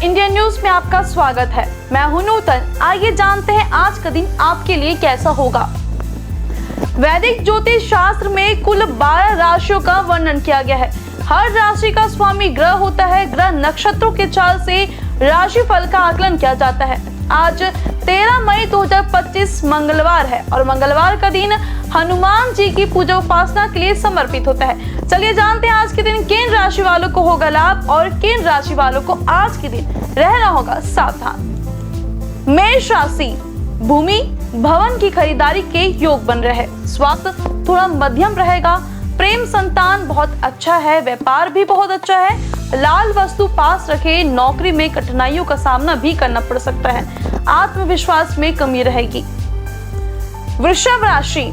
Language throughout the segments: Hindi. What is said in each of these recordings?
इंडियन न्यूज में आपका स्वागत है। मैं हूं नूतन। आइए जानते हैं आज का दिन आपके लिए कैसा होगा। वैदिक ज्योतिष शास्त्र में कुल 12 राशियों का वर्णन किया गया है। हर राशि का स्वामी ग्रह होता है। ग्रह नक्षत्रों के चाल से राशिफल का आकलन किया जाता है। आज 13 मई 2025 मंगलवार है और मंगलवार का दिन हनुमान जी की पूजा उपासना के लिए समर्पित होता है। चलिए जानते हैं आज के दिन किन राशि वालों को होगा लाभ और किन राशि वालों को आज के दिन रहना होगा सावधान। मेष राशि, भूमि भवन की खरीदारी के योग बन रहे। स्वास्थ्य थोड़ा मध्यम रहेगा। प्रेम संतान बहुत अच्छा है। व्यापार भी बहुत अच्छा है। लाल वस्तु पास रखे। नौकरी में कठिनाइयों का सामना भी करना पड़ सकता है। आत्मविश्वास में कमी रहेगी। वृषभ राशि,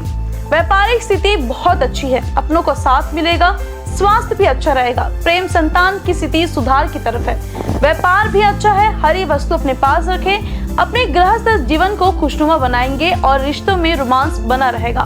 व्यापारिक स्थिति बहुत अच्छी है। अपनों को साथ मिलेगा। स्वास्थ्य भी अच्छा रहेगा। प्रेम संतान की स्थिति सुधार की तरफ है। व्यापार भी अच्छा है। हरी वस्तु अपने पास रखें। अपने गृहस्थ जीवन को खुशनुमा बनाएंगे और रिश्तों में रोमांस बना रहेगा।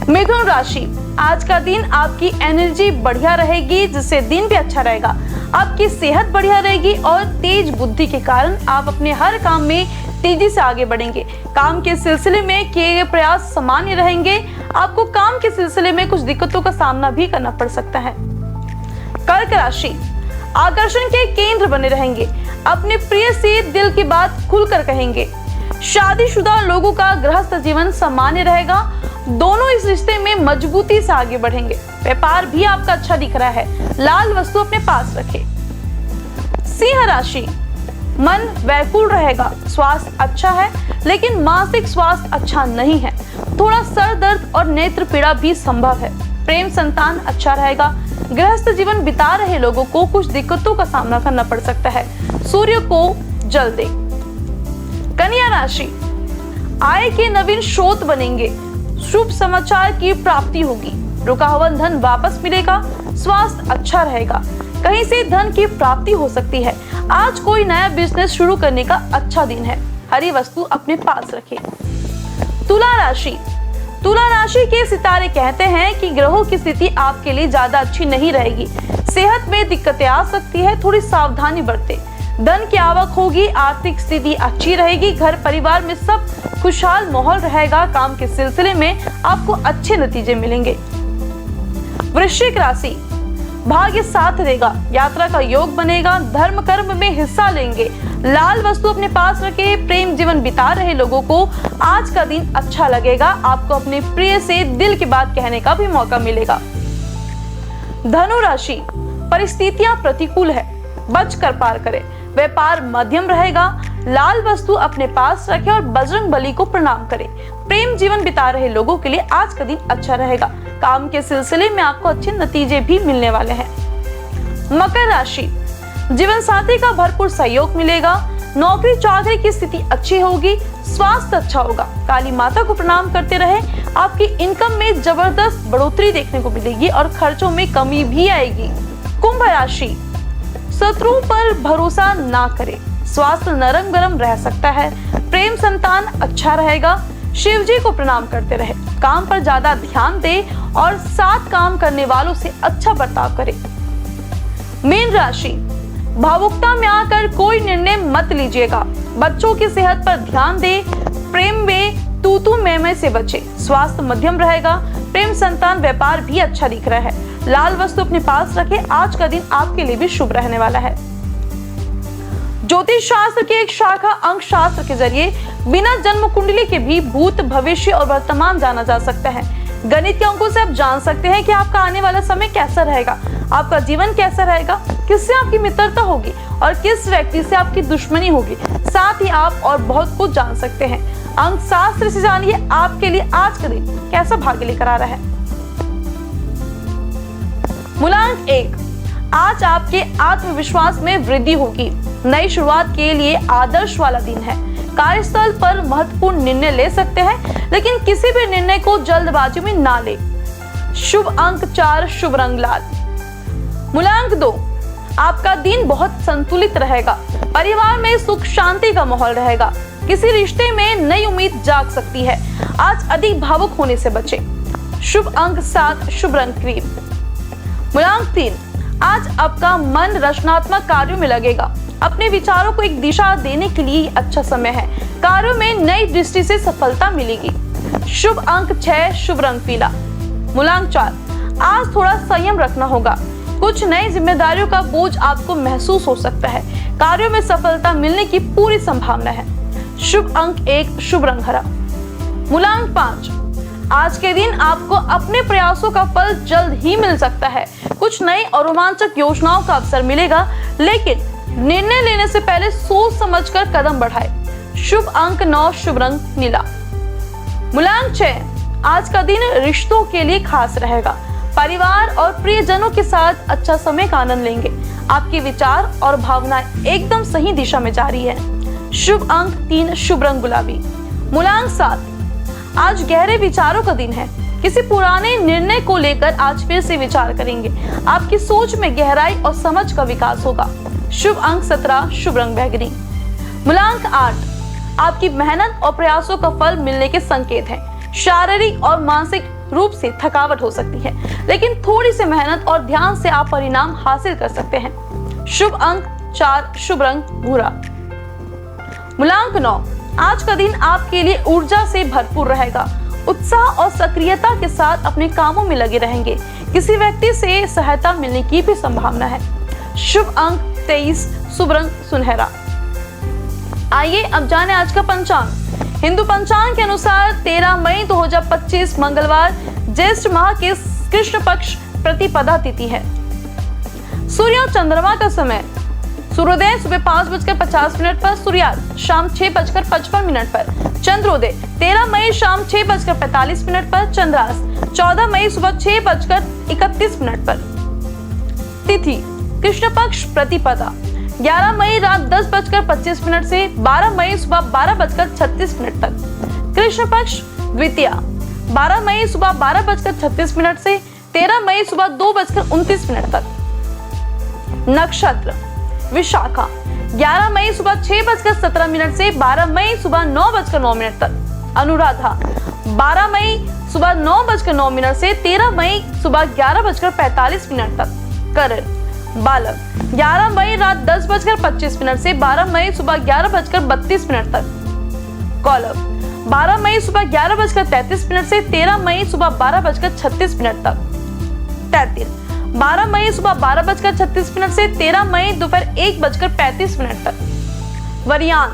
मिथुन राशि, आज का दिन आपकी एनर्जी बढ़िया रहेगी जिससे दिन भी अच्छा रहेगा। आपकी सेहत बढ़िया रहेगी और तेज बुद्धि के कारण आप अपने हर काम में तेजी से आगे बढ़ेंगे। काम के सिलसिले में किए गए प्रयास सामान्य रहेंगे। आपको काम के सिलसिले में कुछ दिक्कतों का सामना भी करना पड़ सकता है। कर्क राशि, आकर्षण के केंद्र बने रहेंगे। अपने प्रिय से दिल की बात खुलकर कहेंगे। शादीशुदा लोगों का गृहस्थ जीवन सामान्य रहेगा। दोनों इस रिश्ते में मजबूती से आगे बढ़ेंगे। व्यापार भी आपका अच्छा दिख रहा है। लाल वस्तु अपने पास रखें। सिंह राशि, मन व्याकुल रहेगा। स्वास्थ्य अच्छा है लेकिन मानसिक स्वास्थ्य अच्छा नहीं है। थोड़ा सर दर्द और नेत्र पीड़ा भी संभव है। प्रेम संतान अच्छा रहेगा। गृहस्थ जीवन बिता रहे लोगों को कुछ दिक्कतों का सामना करना पड़ सकता है। सूर्य को जल दे। कन्या राशि, आय के नवीन स्रोत बनेंगे। शुभ समाचार की प्राप्ति होगी। रुका हुआ धन वापस मिलेगा। स्वास्थ्य अच्छा रहेगा। कहीं से धन की प्राप्ति हो सकती है। आज कोई नया बिजनेस शुरू करने का अच्छा दिन है। हरी वस्तु अपने पास रखें। तुला राशि, तुला राशि के सितारे कहते हैं कि ग्रहों की स्थिति आपके लिए ज्यादा अच्छी नहीं रहेगी। सेहत में दिक्कतें आ सकती है। थोड़ी सावधानी बरतें। धन की आवक होगी। आर्थिक स्थिति अच्छी रहेगी। घर परिवार में सब खुशहाल माहौल रहेगा। काम के सिलसिले में आपको अच्छे नतीजे मिलेंगे। वृश्चिक राशि, भाग्य साथ देगा। यात्रा का योग बनेगा। धर्म कर्म में हिस्सा लेंगे। लाल वस्तु अपने पास रखे। प्रेम जीवन बिता रहे लोगों को आज का दिन अच्छा लगेगा। आपको अपने प्रिय से दिल की बात कहने का भी मौका मिलेगा। धनु राशि, परिस्थितियां प्रतिकूल है। बच कर पार करें। व्यापार मध्यम रहेगा। लाल वस्तु अपने पास रखें और बजरंग बली को प्रणाम करें। प्रेम जीवन बिता रहे लोगों के लिए आज का दिन अच्छा रहेगा। काम के सिलसिले में आपको अच्छे नतीजे भी मिलने वाले हैं। मकर राशि, जीवन साथी का भरपूर सहयोग मिलेगा। नौकरी चाकरी की स्थिति अच्छी होगी। स्वास्थ्य अच्छा होगा। काली माता को प्रणाम करते रहे। आपकी इनकम में जबरदस्त बढ़ोतरी देखने को मिलेगी और खर्चों में कमी भी आएगी। कुंभ राशि, शत्रुओं पर भरोसा ना करें। स्वास्थ्य नरम गरम रह सकता है। प्रेम संतान अच्छा रहेगा। शिव जी को प्रणाम करते रहे। काम पर ज्यादा ध्यान दें और साथ काम करने वालों से अच्छा बर्ताव करें। मीन राशि, भावुकता में आकर कोई निर्णय मत लीजिएगा। बच्चों की सेहत पर ध्यान दें। प्रेम में तू मैं से बचे। स्वास्थ्य मध्यम रहेगा। प्रेम संतान व्यापार भी अच्छा दिख रहा है। लाल वस्तु अपने पास रखें। आज का दिन आपके लिए भी शुभ रहने वाला है। ज्योतिष शास्त्र की एक शाखा अंक शास्त्र के जरिए बिना जन्म कुंडली के भी भूत भविष्य और वर्तमान जाना जा सकता है। गणित के अंकों से आप जान सकते हैं कि आपका आने वाला समय कैसा रहेगा। आपका जीवन कैसा रहेगा। किससे आपकी मित्रता होगी और किस व्यक्ति से आपकी दुश्मनी होगी। साथ ही आप और बहुत कुछ जान सकते हैं। अंक शास्त्र से जानिए आपके लिए आज का दिन कैसा भाग्य लेकर आ रहा है। मूलांक 1, आज आपके आत्मविश्वास में वृद्धि होगी। नई शुरुआत के लिए आदर्श वाला दिन है। कार्यस्थल पर महत्वपूर्ण निर्णय ले सकते हैं लेकिन किसी भी निर्णय को जल्दबाजी में ना ले। शुभ अंक 4, शुभ रंग लाल। मूलांक 2, आपका दिन बहुत संतुलित रहेगा। परिवार में सुख शांति का माहौल रहेगा। किसी रिश्ते में नई उम्मीद जाग सकती है। आज अधिक भावुक होने से बचें। शुभ अंक 7, शुभ रंग क्रीम। मूलांक 3, आज आपका मन रचनात्मक कार्यों में लगेगा। अपने विचारों को एक दिशा देने के लिए अच्छा समय है। कार्यों में नई दृष्टि से सफलता मिलेगी। शुभ अंक 6, शुभ रंग पीला। मूलांक 4, आज थोड़ा संयम रखना होगा। कुछ नई जिम्मेदारियों का बोझ आपको महसूस हो सकता है। कार्यों में सफलता मिलने की पूरी संभावना है। शुभ अंक 1, शुभ रंग हरा। मूलांक 5, आज के दिन आपको अपने प्रयासों का फल जल्द ही मिल सकता है। कुछ नई और रोमांचक योजनाओं का अवसर मिलेगा, लेकिन निर्णय लेने से पहले सोच समझकर कदम बढ़ाएं। शुभ अंक 9, शुभ रंग नीला। मूलांक 6, आज का दिन रिश्तों के लिए खास रहेगा। परिवार और प्रियजनों के साथ अच्छा समय का आनंद लेंगे। आपके विचार और भावनाएं एकदम सही दिशा में जा रही है। शुभ अंक 3, शुभ रंग गुलाबी। मूलांक 7, आज गहरे विचारों का दिन है। किसी पुराने निर्णय को लेकर आज फिर से विचार करेंगे। आपकी सोच में गहराई और समझ का विकास होगा। शुभ अंक 17, शुभ रंग बैगनी। मूलांक 8, आपकी मेहनत और प्रयासों का फल मिलने के संकेत हैं। शारीरिक और मानसिक रूप से थकावट हो सकती है, लेकिन थोड़ी सी मेहनत और ध्यान से आप परिणाम हासिल कर सकते हैं। शुभ अंक 4, शुभ रंग भूरा। मूलांक 9, आज का दिन आपके लिए ऊर्जा से भरपूर रहेगा। उत्साह और सक्रियता के साथ अपने कामों में लगे रहेंगे। किसी व्यक्ति से सहायता मिलने की भी संभावना है। शुभ अंक 23, शुभ रंग सुनहरा। आइए अब जाने आज का पंचांग। हिंदू पंचांग के अनुसार 13 मई 2025 मंगलवार ज्येष्ठ माह के कृष्ण पक्ष प्रतिपदा तिथि है। सूर्य और चंद्रमा का समय सूर्योदय सुबह 5:50 पर, सूर्यास्त शाम 6:55 पर, चंद्रोदय 13 मई शाम 6:45 पर, चंद्रास्त 14 मई सुबह 6:31 पर। तिथि कृष्ण पक्ष प्रतिपदा 11 मई रात 10:25 से 12 मई सुबह 12:36 तक। कृष्ण पक्ष द्वितीया 12 मई सुबह 12:36 से 13 मई सुबह 2:29 तक। नक्षत्र विशाखा 11 मई सुबह 6:17 से 12 मई सुबह 9:09 तक। अनुराधा 12 मई सुबह 9:09 से 13 मई सुबह 11:45 तक। करण बालक 11 मई रात 10:25 से 12 मई सुबह 11:32 तक। कौलव 12 मई सुबह 11:33 से 13 मई सुबह 12:36 तक। तैतिल 12 मई सुबह 12:36 से 13 मई दोपहर 1:35 तक। वरियान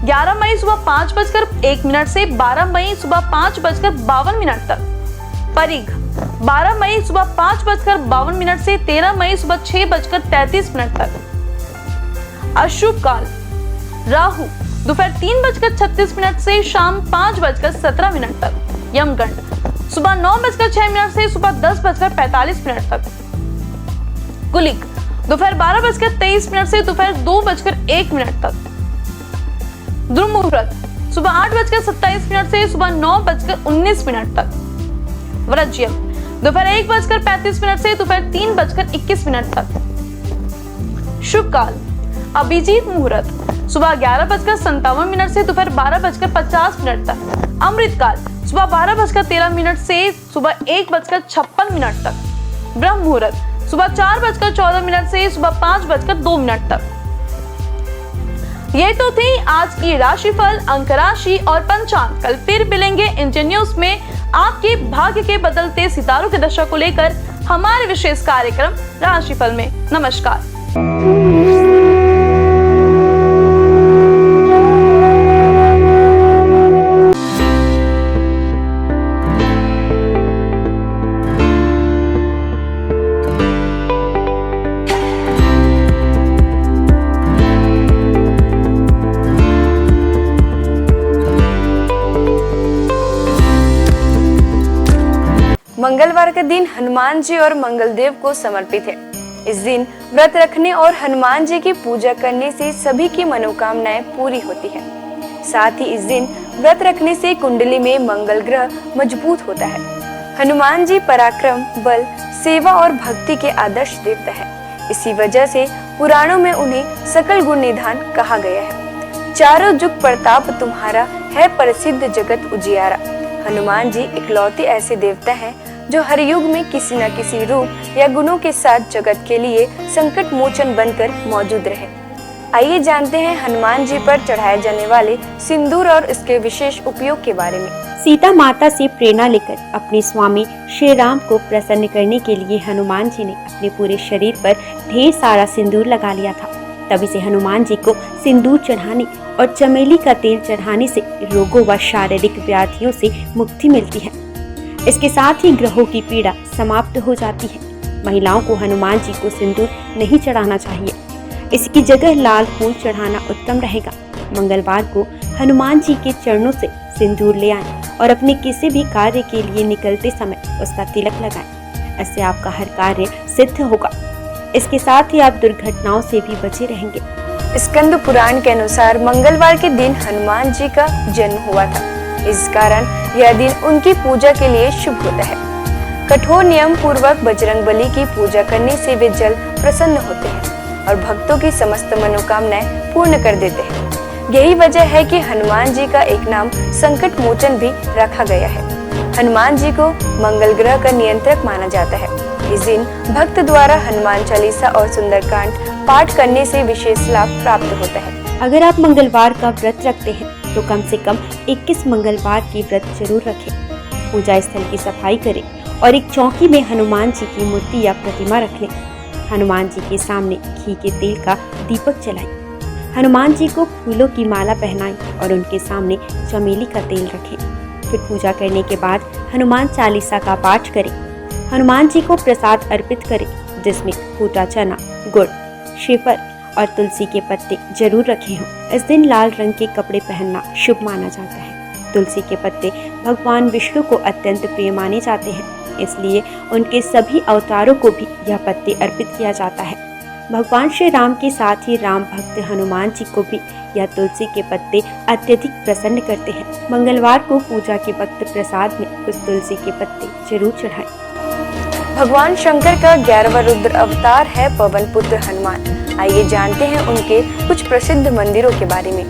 11 मई सुबह 5:01 से 12 मई सुबह 5:52 तक। परिघ 12 मई सुबह 5:52 से 13 मई सुबह 6:33 तक। अशुभ काल राहु दोपहर 3:36 से शाम 5:17 तक। यमगंड सुबह 9:06 से सुबह 10:45 तक। कुलिक दोपहर 12:23 से दोपहर 2:01 तक। ध्रुव मुहूर्त सुबह 8:27 से सुबह 9:19 तक। वृज्यम दोपहर 1:35 से दोपहर 3:21 तक। शुभ काल अभिजीत मुहूर्त सुबह 11:57 से दोपहर 12:50 तक। अमृत काल सुबह 12:13 से सुबह 1:56 तक। ब्रह्म मुहूर्त सुबह 4:14 से सुबह 5:02 तक। ये तो थी आज की राशिफल, अंक राशि और पंचांग। कल फिर मिलेंगे इंडियन न्यूज में आपके भाग्य के बदलते सितारों की दशा को लेकर हमारे विशेष कार्यक्रम राशिफल में। नमस्कार। मंगलवार का दिन हनुमान जी और मंगलदेव को समर्पित है। इस दिन व्रत रखने और हनुमान जी की पूजा करने से सभी की मनोकामनाएं पूरी होती हैं। साथ ही इस दिन व्रत रखने से कुंडली में मंगल ग्रह मजबूत होता है। हनुमान जी पराक्रम, बल, सेवा और भक्ति के आदर्श देवता है। इसी वजह से पुराणों में उन्हें सकल गुण निधान कहा गया है। चारों जुग प्रताप तुम्हारा है, प्रसिद्ध जगत उजियारा। हनुमान जी इकलौते ऐसे देवता हैं जो हर युग में किसी न किसी रूप या गुणों के साथ जगत के लिए संकट मोचन बनकर मौजूद रहे। आइए जानते हैं हनुमान जी पर चढ़ाए जाने वाले सिंदूर और इसके विशेष उपयोग के बारे में। सीता माता से प्रेरणा लेकर अपने स्वामी श्री राम को प्रसन्न करने के लिए हनुमान जी ने अपने पूरे शरीर पर ढेर सारा सिंदूर लगा लिया था। तभी से हनुमान जी को सिंदूर चढ़ाने और चमेली का तेल चढ़ाने से रोगों व शारीरिक व्याधियों से मुक्ति मिलती है। इसके साथ ही ग्रहों की पीड़ा समाप्त हो जाती है। महिलाओं को हनुमान जी को सिंदूर नहीं चढ़ाना चाहिए, इसकी जगह लाल फूल चढ़ाना उत्तम रहेगा। मंगलवार को हनुमान जी के चरणों से सिंदूर ले आएं और अपने किसी भी कार्य के लिए निकलते समय उसका तिलक लगाएं। इससे आपका हर कार्य सिद्ध होगा। इसके साथ ही आप दुर्घटनाओं से भी बचे रहेंगे। स्कंद पुराण के अनुसार मंगलवार के दिन हनुमान जी का जन्म हुआ था। इस कारण यह दिन उनकी पूजा के लिए शुभ होता है। कठोर नियम पूर्वक बजरंगबली की पूजा करने से वे जल्द प्रसन्न होते हैं और भक्तों की समस्त मनोकामनाएं पूर्ण कर देते हैं। यही वजह है कि हनुमान जी का एक नाम संकट मोचन भी रखा गया है। हनुमान जी को मंगल ग्रह का नियंत्रक माना जाता है। इस दिन भक्त द्वारा हनुमान चालीसा और सुंदरकांड पाठ करने से विशेष लाभ प्राप्त होता है। अगर आप मंगलवार का व्रत रखते हैं तो कम से कम 21 मंगलवार की व्रत जरूर रखें। पूजा स्थल की सफाई करें और एक चौकी में हनुमान जी की मूर्ति या प्रतिमा रख लें। हनुमान जी के सामने घी के तेल का दीपक जलाएं। हनुमान जी को फूलों की माला पहनाएं और उनके सामने चमेली का तेल रखें। फिर पूजा करने के बाद हनुमान चालीसा का पाठ करें। हनुमान जी को प्रसाद अर्पित करें, जिसमें फूटा चना, गुड़, श्रीफल और तुलसी के पत्ते जरूर रखे हों। इस दिन लाल रंग के कपड़े पहनना शुभ माना जाता है। तुलसी के पत्ते भगवान विष्णु को अत्यंत प्रिय माने जाते हैं, इसलिए उनके सभी अवतारों को भी यह पत्ते अर्पित किया जाता है। भगवान श्री राम के साथ ही राम भक्त हनुमान जी को भी यह तुलसी के पत्ते अत्यधिक प्रसन्न करते हैं। मंगलवार को पूजा के वक्त प्रसाद में कुछ तुलसी के पत्ते जरूर चढ़ाएं। भगवान शंकर का 11वां रुद्र अवतार है पवन पुत्र हनुमान। आइए जानते हैं उनके कुछ प्रसिद्ध मंदिरों के बारे में।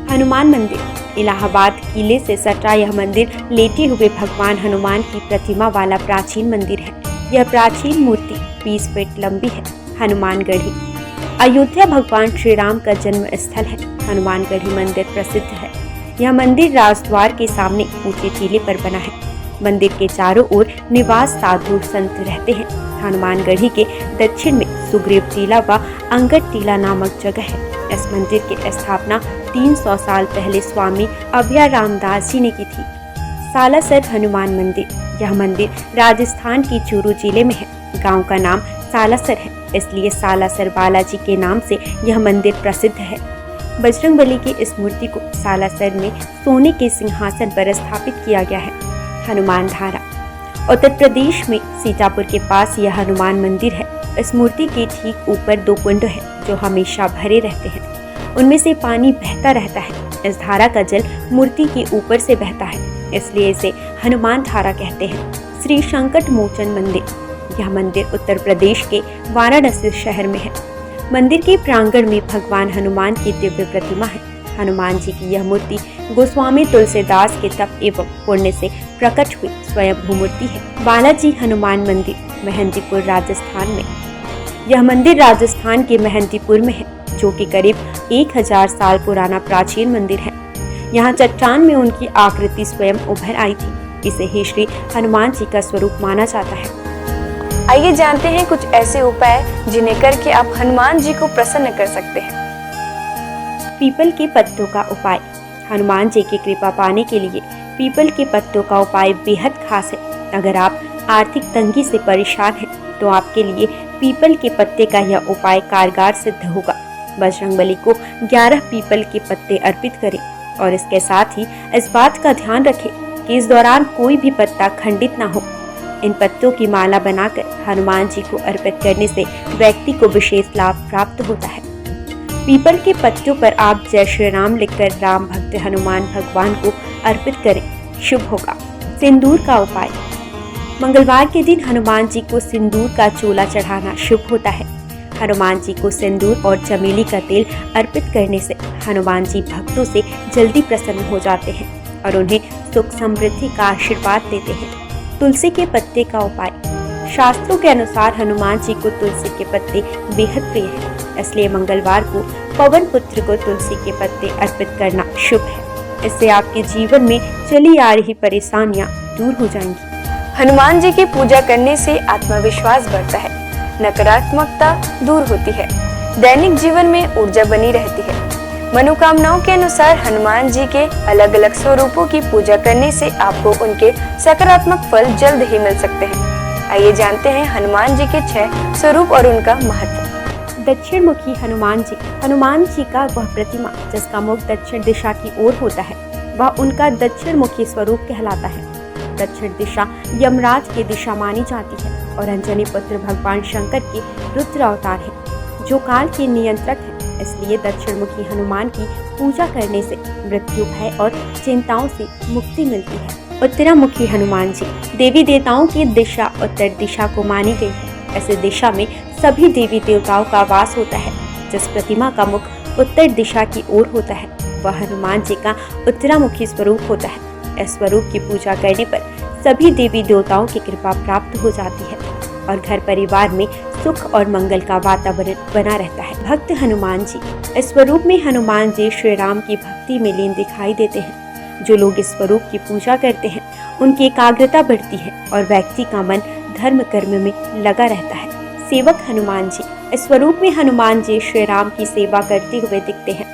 हनुमान मंदिर इलाहाबाद किले से सटा यह मंदिर लेटे हुए भगवान हनुमान की प्रतिमा वाला प्राचीन मंदिर है। यह प्राचीन मूर्ति 20 फीट लंबी है। हनुमानगढ़ी अयोध्या भगवान श्री राम का जन्म स्थल है। हनुमानगढ़ी मंदिर प्रसिद्ध है। यह मंदिर राजद्वार के सामने ऊंचे टीले पर बना है। मंदिर के चारों ओर निवास साधु संत रहते हैं। हनुमानगढ़ी के दक्षिण में सुग्रीव टीला व अंगद टीला नामक जगह है। इस मंदिर की स्थापना 300 साल पहले स्वामी अभय रामदास जी ने की थी। सालासर हनुमान मंदिर यह मंदिर राजस्थान के चूरू जिले में है। गांव का नाम सालासर है, इसलिए सालासर बालाजी के नाम से यह मंदिर प्रसिद्ध है। बजरंगबली की इस मूर्ति को सालासर में सोने के सिंहासन पर स्थापित किया गया है। हनुमान धारा उत्तर प्रदेश में सीतापुर के पास यह हनुमान मंदिर है। इस मूर्ति के ठीक ऊपर 2 कुंड है जो हमेशा भरे रहते हैं। उनमें से पानी बहता रहता है। इस धारा का जल मूर्ति के ऊपर से बहता है, इसलिए इसे हनुमान धारा कहते हैं। श्री संकट मोचन मंदिर यह मंदिर उत्तर प्रदेश के वाराणसी शहर में है। मंदिर के प्रांगण में भगवान हनुमान की दिव्य प्रतिमा है। हनुमान जी की यह मूर्ति गोस्वामी तुलसीदास के तप एवं पुण्य से प्रकट हुई स्वयं मूर्ति है। बालाजी हनुमान मंदिर मेहंदीपुर राजस्थान में यह मंदिर राजस्थान के मेहंदीपुर में है, जो कि करीब 1000 साल पुराना प्राचीन मंदिर है। यहाँ चट्टान में उनकी आकृति स्वयं उभर आई थी। इसे ही श्री हनुमान जी का स्वरूप माना जाता है। आइए जानते हैं कुछ ऐसे उपाय जिन्हें करके आप हनुमान जी को प्रसन्न कर सकते हैं। पीपल के पत्तों का उपाय। हनुमान जी की कृपा पाने के लिए पीपल के पत्तों का उपाय बेहद खास है। अगर आप आर्थिक तंगी से परेशान हैं तो आपके लिए पीपल के पत्ते का यह उपाय कारगर सिद्ध होगा। बजरंगबली को 11 पीपल के पत्ते अर्पित करें और इसके साथ ही इस बात का ध्यान रखें कि इस दौरान कोई भी पत्ता खंडित ना हो। इन पत्तों की माला बनाकर हनुमान जी को अर्पित करने से व्यक्ति को विशेष लाभ प्राप्त होता है। पीपल के पत्तों पर आप जय श्री राम लिखकर राम भक्त हनुमान भगवान को अर्पित करें, शुभ होगा। सिंदूर का उपाय। मंगलवार के दिन हनुमान जी को सिंदूर का चोला चढ़ाना शुभ होता है। हनुमान जी को सिंदूर और चमेली का तेल अर्पित करने से हनुमान जी भक्तों से जल्दी प्रसन्न हो जाते हैं और उन्हें सुख समृद्धि का आशीर्वाद देते हैं। तुलसी के पत्ते का उपाय। शास्त्रों के अनुसार हनुमान जी को तुलसी के पत्ते बेहद प्रिय हैं, इसलिए मंगलवार को पवन पुत्र को तुलसी के पत्ते अर्पित करना शुभ है। इससे आपके जीवन में चली आ रही परेशानियां दूर हो जाएंगी। हनुमान जी की पूजा करने से आत्मविश्वास बढ़ता है, नकारात्मकता दूर होती है, दैनिक जीवन में ऊर्जा बनी रहती है। मनोकामनाओं के अनुसार हनुमान जी के अलग अलग स्वरूपों की पूजा करने से आपको उनके सकारात्मक फल जल्द ही मिल सकते हैं। आइए जानते हैं हनुमान जी के 6 स्वरूप और उनका महत्व। दक्षिण मुखी हनुमान जी का वह प्रतिमा जिसका मुख दक्षिण दिशा की ओर होता है, वह उनका दक्षिण मुखी स्वरूप कहलाता है। दक्षिण दिशा यमराज की दिशा मानी जाती है और अंजनी पुत्र भगवान शंकर के रुद्र अवतार है, जो काल के नियंत्रक है। इसलिए दक्षिण मुखी हनुमान की पूजा करने से मृत्यु भय और चिंताओं से मुक्ति मिलती है। उत्तरामुखी हनुमान जी देवी देवताओं की दिशा उत्तर दिशा को मानी गई है। ऐसे दिशा में सभी देवी देवताओं का वास होता है। जिस प्रतिमा का मुख उत्तर दिशा की ओर होता है, वह हनुमान जी का उत्तरामुखी स्वरूप होता है। इस स्वरूप की पूजा करने पर सभी देवी देवताओं की कृपा प्राप्त हो जाती है और घर परिवार में सुख और मंगल का वातावरण बना रहता है। भक्त हनुमान जी इस स्वरूप में हनुमान जी श्री राम की भक्ति में लीन दिखाई देते हैं। जो लोग इस स्वरूप की पूजा करते हैं, उनकी एकाग्रता बढ़ती है और व्यक्ति का मन धर्म कर्म में लगा रहता है। सेवक हनुमान जी इस स्वरूप में हनुमान जी श्री राम की सेवा करते हुए दिखते हैं।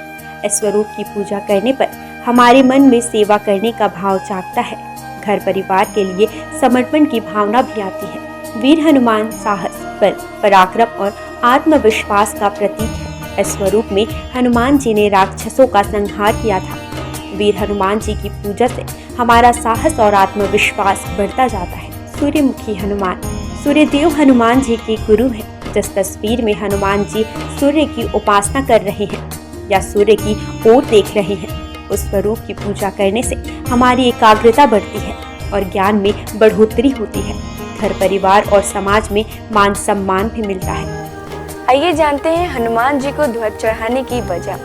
इस स्वरूप की पूजा करने पर हमारे मन में सेवा करने का भाव जागता है। घर परिवार के लिए समर्पण की भावना भी आती है। वीर हनुमान साहस, बल, पराक्रम और आत्मविश्वास का प्रतीक है। इस स्वरूप में हनुमान जी ने राक्षसों का संहार किया था। वीर हनुमान जी की पूजा से हमारा साहस और आत्मविश्वास बढ़ता जाता है। सूर्यमुखी हनुमान सूर्यदेव हनुमान जी के गुरु हैं। जिस तस्वीर में हनुमान जी सूर्य की उपासना कर रहे हैं या सूर्य की ओर देख रहे हैं, उस स्वरूप की पूजा करने से हमारी एकाग्रता बढ़ती है और ज्ञान में बढ़ोतरी होती है। घर परिवार और समाज में मान सम्मान भी मिलता है। आइए जानते हैं हनुमान जी को ध्वज चढ़ाने की वजह।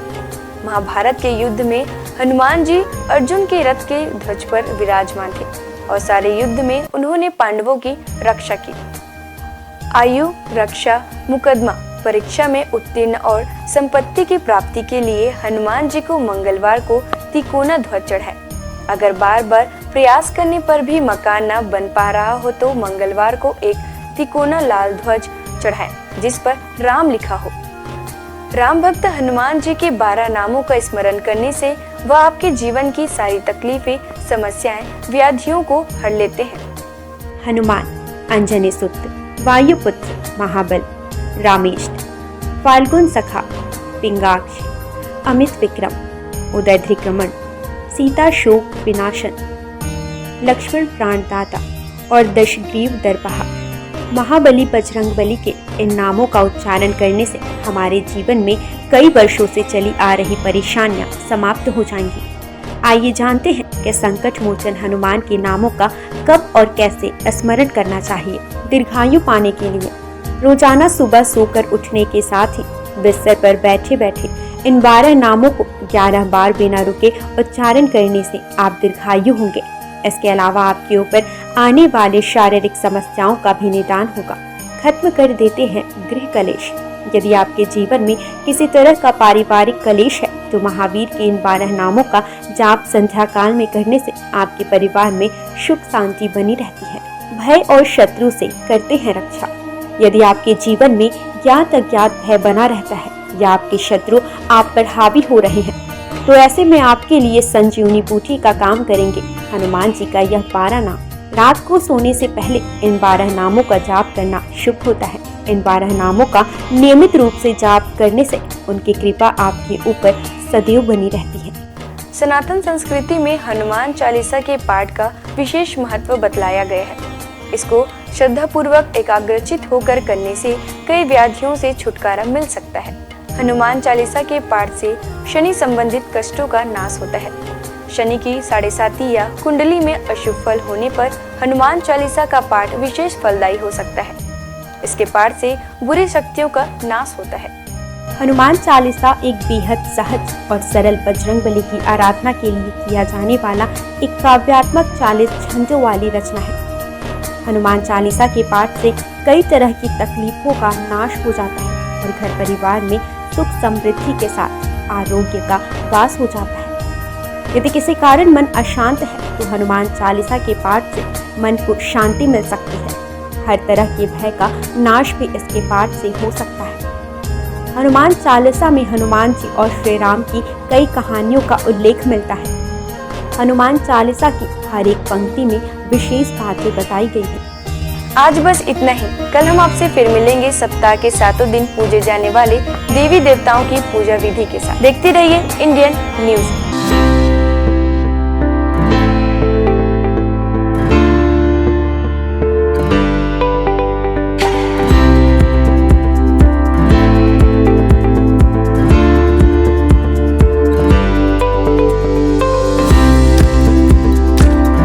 महाभारत के युद्ध में हनुमान जी अर्जुन के रथ के ध्वज पर विराजमान थे और सारे युद्ध में उन्होंने पांडवों की रक्षा की। आयु, रक्षा, मुकदमा, परीक्षा में उत्तीर्ण और संपत्ति की प्राप्ति के लिए हनुमान जी को मंगलवार को तिकोना ध्वज चढ़ाए। अगर बार बार प्रयास करने पर भी मकान न बन पा रहा हो तो मंगलवार को एक तिकोना लाल ध्वज चढ़ाएं, जिस पर राम लिखा हो। राम भक्त हनुमान जी के 12 नामों का स्मरण करने से वह आपके जीवन की सारी तकलीफें, समस्याएं, व्याधियों को हर लेते हैं। हनुमान अंजनी सुत, वायुपुत्र, महाबल, रामेष्ट, फाल्गुन सखा, पिंगाक्ष, अमित विक्रम, उदयध्रिक्रमण, सीता शोक विनाशन, लक्ष्मण प्राणदाता और दशग्रीव दर्पहा। महाबली बजरंगबली के इन नामों का उच्चारण करने से हमारे जीवन में कई वर्षों से चली आ रही परेशानियां समाप्त हो जाएंगी। आइए जानते हैं कि संकट मोचन हनुमान के नामों का कब और कैसे स्मरण करना चाहिए। दीर्घायु पाने के लिए रोजाना सुबह सोकर उठने के साथ ही बिस्तर पर बैठे बैठे इन 12 नामों को 11 बार बिना रुके उच्चारण करने से आप दीर्घायु होंगे। इसके अलावा आपके ऊपर आने वाले शारीरिक समस्याओं का भी निदान होगा। खत्म कर देते हैं गृह कलेश। यदि आपके जीवन में किसी तरह का पारिवारिक कलेश है तो महावीर के इन 12 नामों का जाप संध्या काल में करने से आपके परिवार में सुख शांति बनी रहती है। भय और शत्रु से करते हैं रक्षा। यदि आपके जीवन में ज्ञात अज्ञात भय बना रहता है या आपके शत्रु आप पर हावी हो रहे हैं तो ऐसे में आपके लिए संजीवनी बूटी का काम करेंगे हनुमान जी का यह 12 नाम। रात को सोने से पहले इन 12 नामों का जाप करना शुभ होता है। इन 12 नामों का नियमित रूप से जाप करने से उनकी कृपा आपके ऊपर सदैव बनी रहती है। सनातन संस्कृति में हनुमान चालीसा के पाठ का विशेष महत्व बतलाया गया है। इसको श्रद्धा पूर्वक एकाग्रचित होकर करने से कई व्याधियों से छुटकारा मिल सकता है। हनुमान चालीसा के पाठ से शनि संबंधित कष्टों का नाश होता है। शनि की 7.5 या कुंडली में अशुभ फल होने पर हनुमान चालीसा का पाठ विशेष फलदायी हो सकता है। इसके पाठ से बुरी शक्तियों का नाश होता है। हनुमान चालीसा एक बेहद सहज और सरल बजरंगबली की आराधना के लिए किया जाने वाला एक काव्यात्मक 40 छंदों वाली रचना है। हनुमान चालीसा के पाठ से कई तरह की तकलीफों का नाश हो जाता है और घर परिवार में सुख समृद्धि के साथ आरोग्य का वास हो जाता है। यदि किसी कारण मन अशांत है तो हनुमान चालीसा के पाठ से मन को शांति मिल सकती है। हर तरह के भय का नाश भी इसके पाठ से हो सकता है। हनुमान चालीसा में हनुमान जी और श्री राम की कई कहानियों का उल्लेख मिलता है। हनुमान चालीसा की हर एक पंक्ति में विशेष बातें बताई गई हैं। आज बस इतना ही। कल हम आपसे फिर मिलेंगे सप्ताह के 7 दिन पूजे जाने वाले देवी देवताओं की पूजा विधि के साथ। देखते रहिए इंडियन न्यूज।